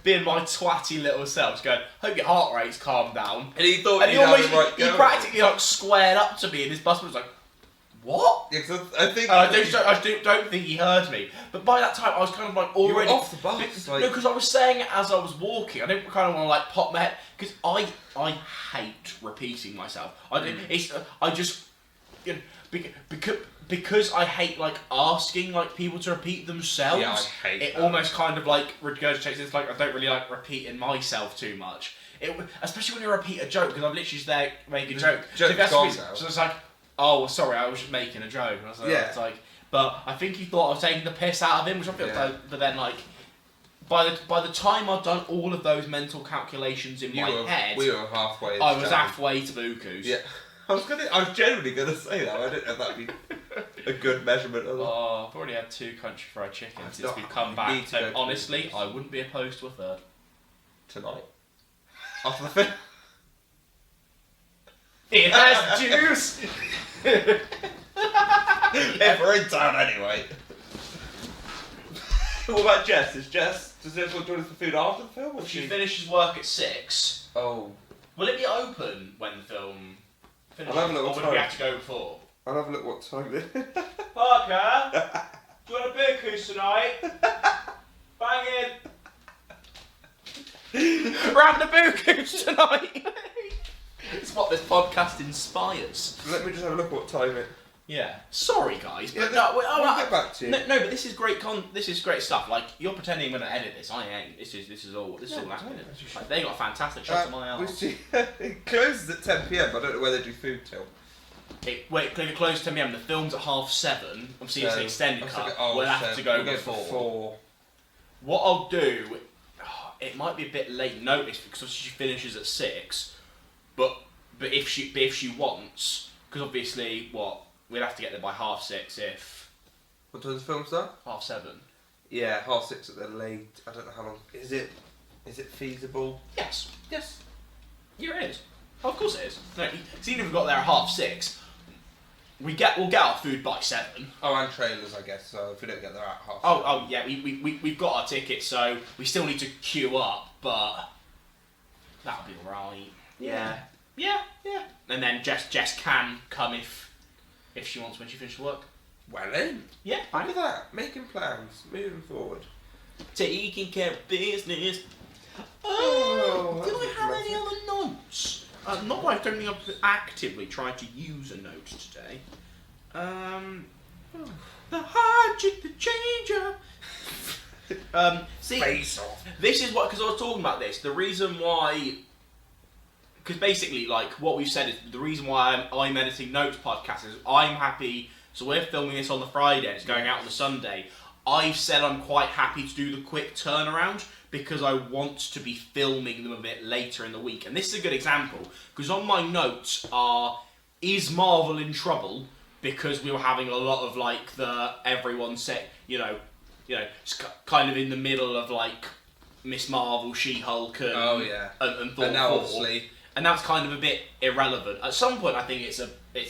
being my twatty little self, going, hope your heart rate's calmed down. And he thought he practically squared up to me, and his bus was like, what? Yeah, cause I think... I don't think he heard me. But by that time, I was kind of like already... You were off the bus. No, because I was saying it as I was walking. I didn't kind of want to like pop my head... Because I hate repeating myself. Because I hate like asking like people to repeat themselves. Yeah, I hate it. That. Almost kind of like regurgitates. It's like I don't really like repeating myself too much. Especially when you repeat a joke, because I'm literally just there making a joke. So it's like, oh, sorry, I was just making a joke. And I was like, it's like, but I think he thought I was taking the piss out of him, which I feel like, but then like, by the time I'd done all of those mental calculations in my head, we were halfway. I was halfway to Buku's. Yeah, I was generally gonna say that. I didn't know if that'd be a good measurement or not. Oh, I've already had 2 country fried chickens since we've come back. So honestly, I wouldn't be opposed to a third tonight. After the film. It has juice! If we're in town anyway. What about Jess? Does everyone join us for food after the film? Or she finishes work at 6. Oh. Will it be open when the film finishes? I'll have a look what or time. Will we have to go before? I'll have a look what time it is. Parker, do you want a Buku's tonight? Bang in! We're having a Buku's tonight! It's what this podcast inspires. Let me just have a look what time it. Yeah. Sorry, guys, but we'll get back to you. No, but this is great. This is great stuff. Like you're pretending I'm gonna edit this. I ain't. This is all happening. Like, they got a fantastic shot of my arse. It closes at 10 PM. I don't know where they do food till. It closes 10 PM. The film's at 7:30. Obviously, it's an extended cut. We'll have to go before. What I'll do, it might be a bit late notice because obviously she finishes at 6. But if she wants, because obviously we'd have to get there by 6:30 if. What time does the film start? 7:30. Yeah, 6:30 at the late. I don't know how long. Is it feasible? Yes. Yeah, it is. Oh, of course it is. No, even if we got there at 6:30, we'll get our food by 7. Oh, and trailers, I guess. So if we don't get there at 7:30. Oh yeah, we've got our tickets, so we still need to queue up, but that'll be alright. Yeah. And then Jess can come if she wants when she finishes work. Well then. Yeah. Look at that. Making plans. Moving forward. Taking care of business. Oh, do I have any other notes? Not that I don't think I've actively tried to use a note today. The hardship, the change up. Face off. This is what, because I was talking about this. The reason why. Because basically, like, what we've said is the reason why I'm editing Notes podcast is I'm happy. So we're filming this on the Friday and it's going out on the Sunday. I've said I'm quite happy to do the quick turnaround because I want to be filming them a bit later in the week. And this is a good example because on my notes is Marvel in trouble? Because we were having a lot of like everyone said, kind of in the middle of like Miss Marvel, She-Hulk, and oh yeah, and Thor. And now obviously. and that's kind of a bit irrelevant. At some point, I think it's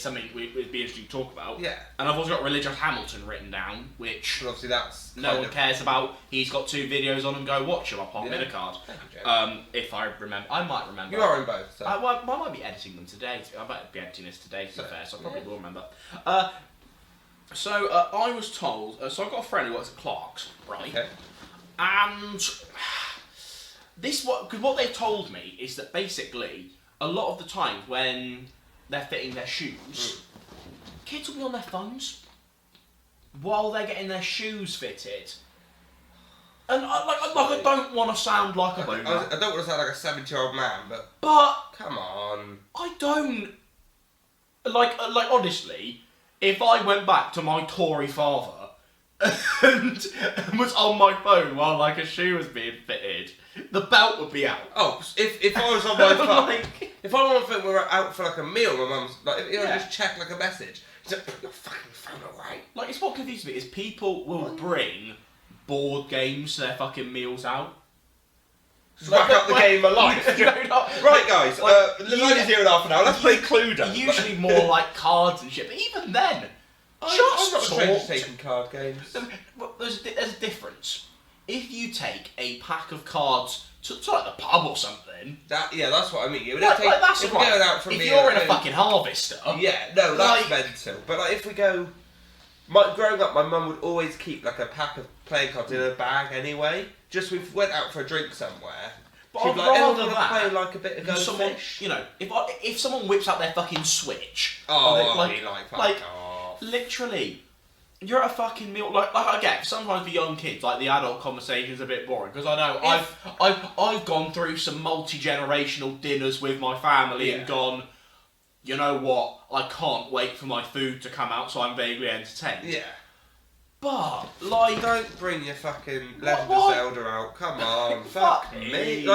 something would be interesting to talk about. Yeah. And I've also got Religious Hamilton written down, which But obviously that's no one cares about. He's got 2 videos on him. Go watch him. I'll pop them in a card. Thank you, James. If I remember, I might remember. You are in both. So. I might be editing them today. I might be editing this today, to be fair, so I probably will remember. So I was told. So I've got a friend who works at Clark's, right? Okay. And because what they've told me is that basically a lot of the times when they're fitting their shoes, kids will be on their phones while they're getting their shoes fitted. And I don't want to sound like a boomer. I don't want to sound like a 70-year-old man, but come on. I don't like honestly. If I went back to my Tory father and was on my phone while like a shoe was being fitted, the belt would be out. Oh, if I was on my phone, if I was on my phone, we were out for like a meal. My mum's like, if I just check like a message, she's like, put your fucking phone away. Like, it's what confuses me is people will bring board games to their fucking meals out. Wrap up the game of life. Right, guys. The line is here in half an hour. Let's play Cluedo. Usually more like cards and shit, but even then, I'm not afraid of taking card games. There's a difference. If you take a pack of cards to like the pub or something. That's what I mean. That's if we're going out for a meal, meal, if you're in a fucking harvester. Yeah, no, that's mental. But like, if we go, growing up, my mum would always keep like a pack of playing cards in her bag anyway. Just we went out for a drink somewhere. But she'd I'd be like, rather everyone that play like a bit of Go someone, Fish. you know, if someone whips out their fucking Switch. Like literally, you're at a fucking meal. Like I get sometimes for young kids, like the adult conversation's a bit boring because I know I've gone through some multi-generational dinners with my family and gone, you know what? I can't wait for my food to come out, so I'm vaguely entertained. Yeah. But like, don't bring your fucking Legend of Zelda out. Come on, fuck me.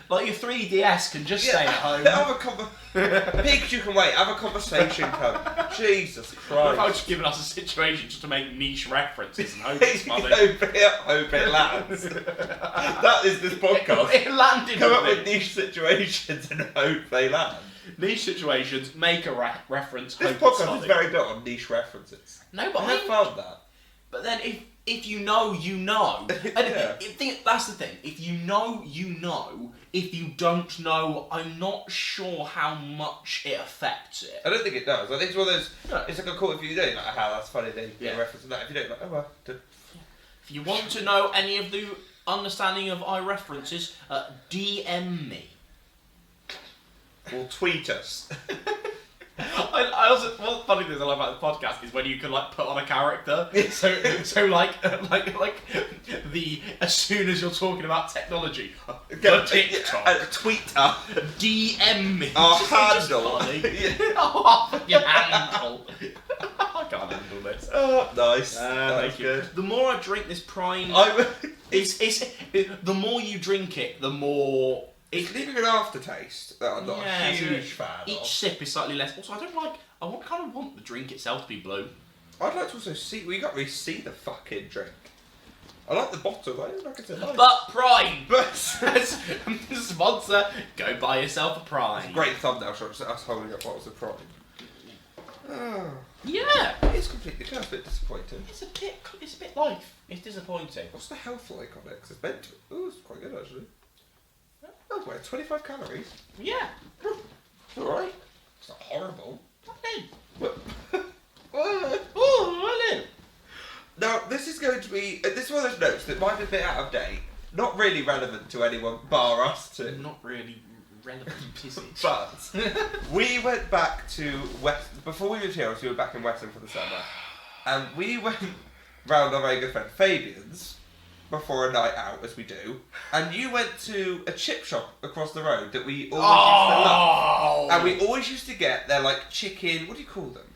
Like your 3DS can just stay at home. Have Pigs, you can wait. Have a conversation, cunt. Jesus Christ. What if I was just giving us a situation just to make niche references and hope it's funny? Hope it lands. That is this podcast. It landed. Come up with niche situations and hope they land. Niche situations, make a reference. This podcast is very built on niche references. No, but I have found that. But then if you know, you know. And that's the thing. If you know, you know. If you don't know, I'm not sure how much it affects it. I don't think it does. I think it's one of those. No. It's like a cool if you don't like, that's funny. They reference that. If you don't like, oh well. If you want to know any of the understanding of eye references, DM me. Or tweet us. I also, one funny thing I love about the podcast is when you can like put on a character. So like the as soon as you're talking about technology, TikTok, Twitter, DM me. Our handle. Your handle. I can't handle this. Oh, nice. Thank you. Good. The more I drink this prime, the more you drink it, the more. It's leaving an aftertaste that I'm not a huge fan of. Each sip is slightly less. Also, I kind of want the drink itself to be blue. I'd like to also see. We can't really see the fucking drink. I like the bottle. I don't like it. Nice. But Prime, sponsor. Go buy yourself a Prime. Great thumbnail shot. Just us holding up bottles of Prime. Oh. Yeah. It's completely clear. It's a bit disappointing. It's a bit life. It's disappointing. What's the health like on it? Because it's meant to. Oh, it's quite good actually. Oh, wait, 25 calories? Yeah. It's alright. It's not horrible. Oh, now, this is going to be... This is one of those notes that might be a bit out of date. Not really relevant to anyone bar us two. Not really relevant, is it? But we went back to West... Before we moved here, we were back in Weston for the summer. And we went round our very good friend Fabian's before a night out, as we do, and you went to a chip shop across the road that we always used to love. And we always used to get their like chicken, what do you call them?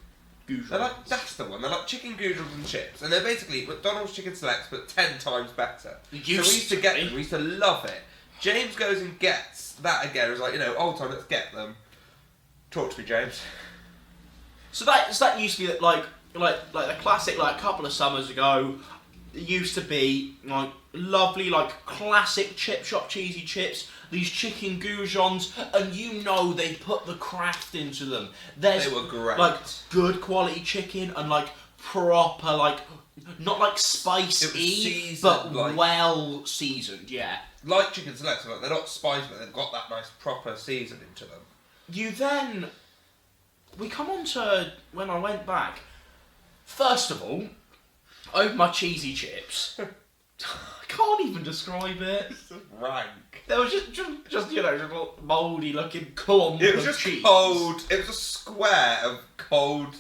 Goujons. They're like, that's the one, they're like chicken goujons and chips. And they're basically McDonald's chicken selects, but 10 times better. So we used to get them, we used to love it. James goes and gets that again, it was like, old time, let's get them. Talk to me, James. So that used to be like the classic, like a couple of summers ago. It used to be like lovely, like classic chip shop cheesy chips, these chicken goujons, and you know they put the craft into them. They were great. Like good quality chicken and like proper like not like spicy, but like, well seasoned. Yeah. Like chicken selects, but they're not spicy, but they've got that nice proper seasoning to them. We come on to when I went back. First of all, over my cheesy chips. I can't even describe it. It's rank. There was just just mouldy looking clump It was of just cheese. cold. It was a square of cold,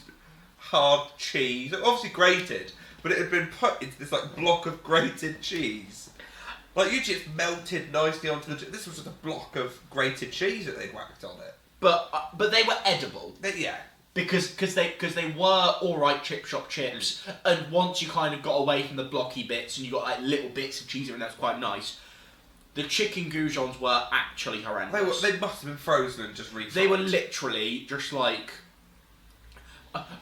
hard cheese. Obviously grated, but it had been put into this like block of grated cheese. Like usually it's melted nicely onto the. This was just a block of grated cheese that they'd whacked on it. But they were edible. Yeah. Because they were alright chip shop chips, and once you kind of got away from the blocky bits and you got like little bits of cheese in there, that's quite nice. The chicken goujons were actually horrendous. They must have been frozen and just refried. They were literally just like,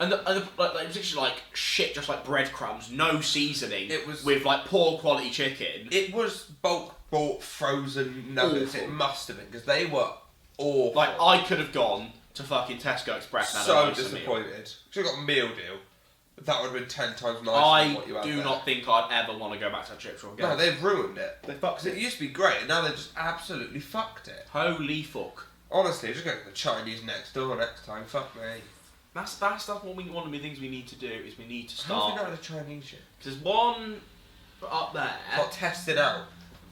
and it was literally like shit, just like breadcrumbs, no seasoning. It was with like poor quality chicken. It was bulk bought frozen nuggets. Awful. It must have been because they were awful. Like I could have gone to fucking Tesco Express and had a so nicer disappointed. meal. Should have got a meal deal. But that would have been 10 times nicer I than what you had do there. not think I'd ever want to go back to a chip shop again. No, they've ruined it. They fucked Because it it. used to be great, and now they've just absolutely fucked it. Holy fuck. Honestly, just go to the Chinese next door next time. Fuck me. That's one of the things we need to do is we need to How have start. we not the Chinese shit? There's one up there. Got tested out.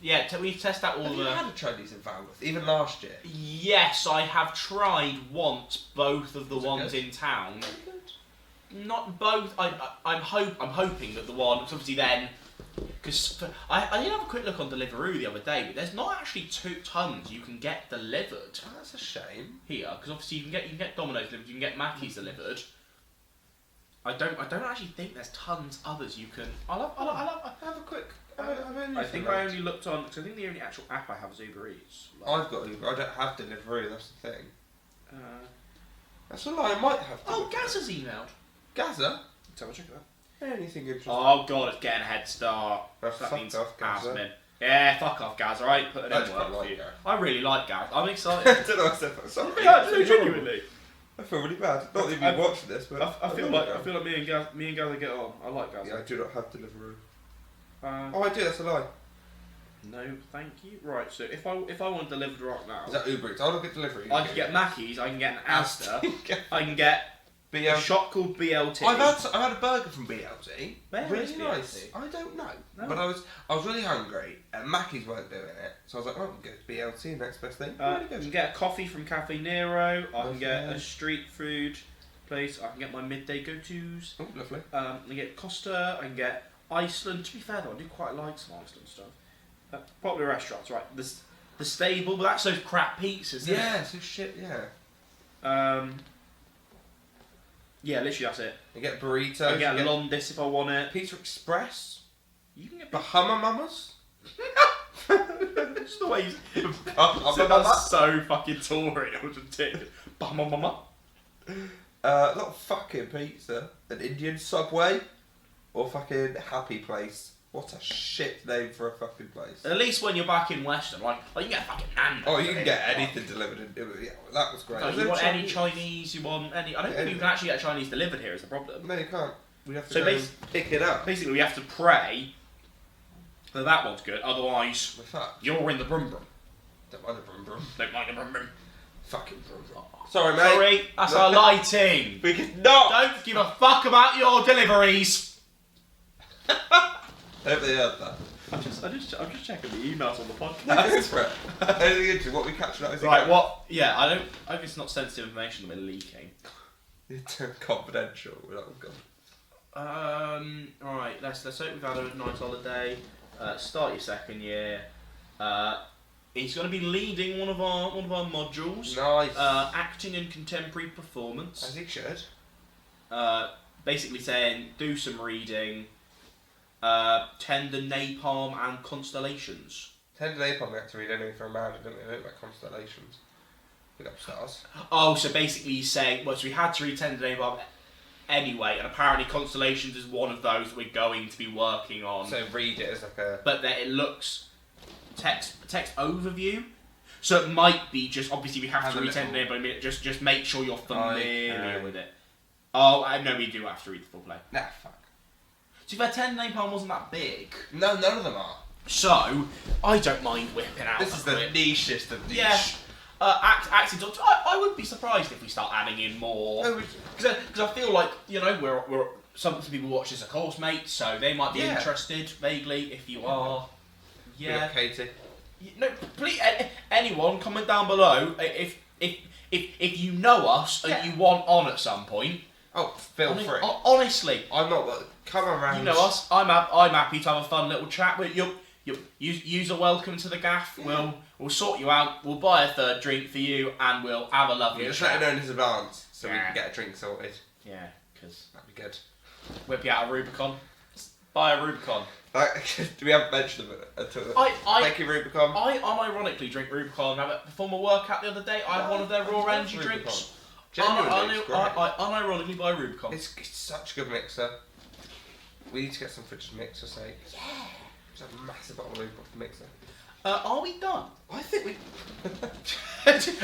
Yeah, we need to test out all Have you the. had a Chinese in Falmouth? Even last year? Yes, I have tried once both of the Was it ones good? in town. Not both. I'm hoping that the one, because obviously then, because I did have a quick look on Deliveroo the other day, but there's not actually 2 tons you can get delivered Oh, that's a shame. here, because obviously you can get Domino's delivered, you can get Mackey's delivered. I don't actually think there's tons others you can. Have a quick. I think I only looked on, because I think the only actual app I have is Uber Eats. I've got Uber. I don't have Deliveroo. That's the thing. Uh, That's a lie. I might have. oh, Deliveroo. Gazza's emailed. Gaza. Let's have a check that. Anything interesting? Oh god, it's getting a head start. That's That fuck means off, Gazza. Asmin. Yeah, fuck off, Gaz. Alright, put it I in just work quite for like you. Gaz. I really like Gaz. I'm I excited. don't know what I said. Sorry. Yeah, It's genuinely. I feel really bad. Not that you've been watching this, but I feel like me and Gaz get on. I like Gaz. Yeah, I do not have Deliveroo. Uh, Oh, I do. That's a lie. no, thank you. Right, so if I want delivered right now, Is that Uber Eats? I'll look at delivery. I can get Mackey's. I can get an Asda. Get I can get a BLT. shop called BLT. I've had a burger from BLT. Where really is nice. BLT? I don't know. No. But I was really hungry and Mackey's weren't doing it. So I was like, oh, I can go to BLT, next best thing. I Really can good. get a coffee from Cafe Nero. I can get Lovely. a street food place. I can get my midday go-tos. Oh, lovely. I can get Costa. I can get Iceland. To be fair though, I do quite like some Iceland stuff. Popular restaurants, right? The stable, but that's those crap pizzas. Isn't Yeah, so shit, yeah. it? Yeah, literally that's it. You get burritos. I can get you a Londis if I want it. Pizza Express. You can get Bahama Mamas. Just the way you Bahama said Mama. that's so fucking Tory. I was just ticked. Bahama Mama. Not a fucking pizza. An Indian Subway. Or fucking Happy Place. What a shit name for a fucking place. At least when you're back in Western, like you can get a fucking Nando's. Oh, you can get anything delivered. Yeah, that was great. Like, Was you there want any Chinese? Chinese, you want any. I don't Yeah, think you can actually get Chinese delivered here, is the problem. No, you can't. We have to So go and pick it up. Basically, we have to pray that one's good, otherwise, We're fucked. you're in the brum brum. Don't mind the brum brum. Don't mind the brum brum. Fucking brum brum. Sorry, mate. Sorry, that's No. our lighting. We can not. Don't give a fuck about your deliveries. I hope they heard that. I'm just checking the emails on the podcast. That's right. Anything interesting? What we catching up is Right, what? Yeah, I hope it's not sensitive information that we're leaking. It's confidential. We're not gone. Alright, let's hope we've had a nice holiday. Start your second year. He's going to be leading one of our modules. Nice. Acting and contemporary performance. As he should. Basically saying, do some reading, tender napalm and constellations. Tender napalm we have to read anyway for a man, don't we? They look like constellations. Big up stars. Oh, so basically he's saying, well, so we had to read tender napalm anyway, and apparently constellations is one of those we're going to be working on. So read it as like a. But that it looks text overview. So it might be just, obviously we have Have to a read 10 little- minute, but just make sure you're familiar Okay. with it. Oh, I know we do have to read the full play. Nah, fuck. So if £10 £9 wasn't that big, No, none of them are. so I don't mind whipping out. This is the nichest of niche. Yeah. Acting doctor. I wouldn't be surprised if we start adding in more. Oh, Because I feel like, you know, we're some people watch this, of course, mate, so they might be Yeah. interested vaguely. If you are, we got Katie. No, please, anyone, comment down below if you know us and you want on at some point. Oh, feel free. Honestly, I'm not. Come around. you know us. I'm happy to have a fun little chat with you. You're welcome to the gaff. Yeah. We'll sort you out. We'll buy a third drink for you, and we'll have a lovely Yeah, just chat. let it know in his advance so we Yeah. can get a drink sorted. Yeah, because That'd be good. whip you out a Rubicon. Buy a Rubicon. We haven't mentioned them until. Thank you, Rubicon. I unironically drink Rubicon. Before my workout the other day, I had one of their raw love energy Rubicon. drinks. Genuinely, it's great. I unironically buy Rubicon. It's such a good mixer. We need to get some for just mixer sake. Yeah. Just a massive bottle of Rubicon for mixer. Are we done? I think we.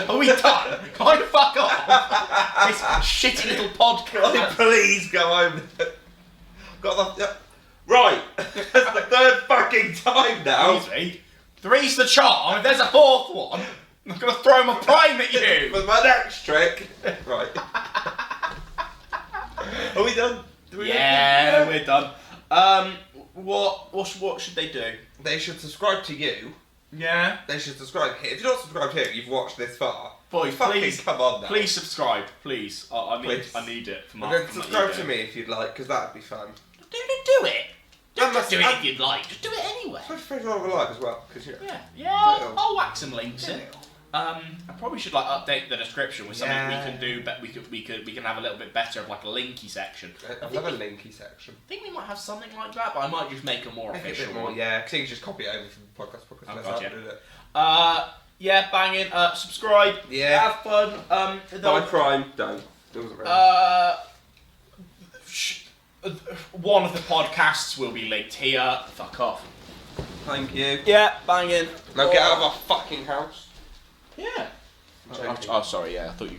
Are we done? Kind of fuck off. This shitty little podcast. Please go home. Got the. Right. That's the third fucking time now. Easy. Three's the charm. If there's a fourth one, I'm gonna throw my prime at you. With my next trick. Right. Are we done? Yeah, we're done. What should they do? They should subscribe to you. Yeah. They should subscribe here. If you're not subscribed here, you've watched this far. Boys, Fucking please, come on now. please subscribe, please. Please. I need it for my. And then for my subscribe ego. to me if you'd like, because that'd be fun. Do it. Don't And just do it that's- if you'd like. Just do it anyway. Try to spread all of life as well, because you know. Yeah. I'll whack some links in. I probably should like update the description with something we Yeah. can do, but we can have a little bit better of like a linky section. I love a linky section. I think we might have something like that, but I might just make a more Make it a official bit more, one. yeah, because you can just copy it over from podcast. Oh, That's gotcha. how to do it. Yeah, banging. Subscribe. Yeah. Have fun. Buy Prime. Don't. It wasn't very one of the podcasts will be linked here. Fuck off. Thank you. Yeah, banging. Now get out of our fucking house. Yeah. I'm joking. Oh, sorry. Yeah, I thought you.